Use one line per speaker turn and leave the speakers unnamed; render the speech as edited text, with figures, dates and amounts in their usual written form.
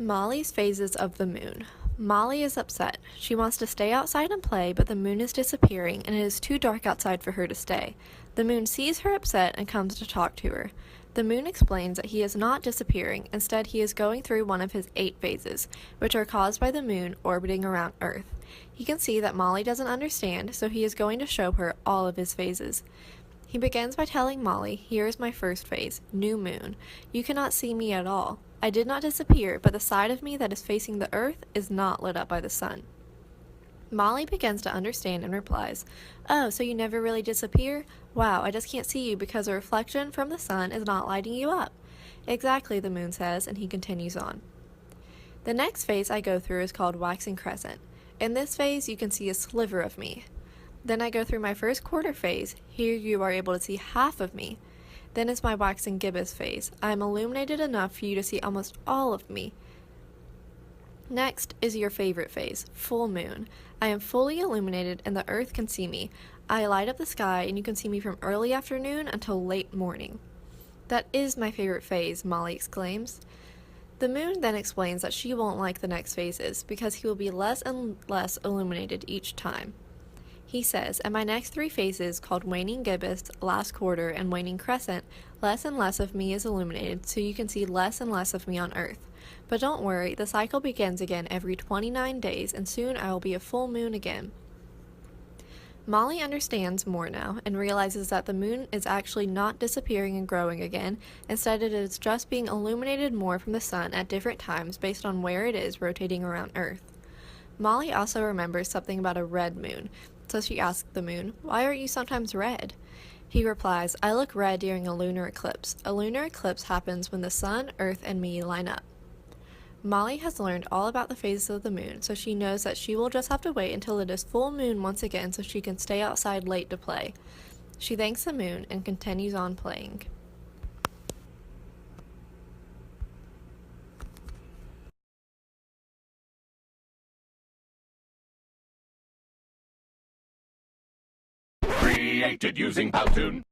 Mollie's phases of the moon. Mollie is upset. She wants to stay outside and play, but the moon is disappearing and it is too dark outside for her to stay. The moon sees her upset and comes to talk to her. The moon explains that he is not disappearing, instead he is going through one of his 8 phases, which are caused by the moon orbiting around Earth. He can see that Mollie doesn't understand, so he is going to show her all of his phases. He begins by telling Mollie, "Here is my first phase, new moon. You cannot see me at all. I did not disappear, but the side of me that is facing the earth is not lit up by the sun." Mollie begins to understand and replies, "Oh, so you never really disappear? Wow, I just can't see you because a reflection from the sun is not lighting you up." "Exactly," the moon says, and he continues on. The next phase I go through is called waxing crescent. In this phase, you can see a sliver of me. Then I go through my first quarter phase. Here you are able to see half of me. Then is my waxing gibbous phase. I am illuminated enough for you to see almost all of me. Next is your favorite phase, full moon. I am fully illuminated and the earth can see me. I light up the sky and you can see me from early afternoon until late morning. "That is my favorite phase," Mollie exclaims. The moon then explains that she won't like the next phases because he will be less and less illuminated each time. He says, "In my next 3 phases, called waning gibbous, last quarter, and waning crescent, less and less of me is illuminated, so you can see less and less of me on Earth. But don't worry, the cycle begins again every 29 days, and soon I will be a full moon again." Mollie understands more now, and realizes that the moon is actually not disappearing and growing again, instead it is just being illuminated more from the sun at different times based on where it is rotating around Earth. Mollie also remembers something about a red moon, so she asks the moon, "Why are you sometimes red?" He replies, "I look red during a lunar eclipse. A lunar eclipse happens when the sun, earth, and me line up." Mollie has learned all about the phases of the moon, so she knows that she will just have to wait until it is full moon once again so she can stay outside late to play. She thanks the moon and continues on playing.
Created using Powtoon.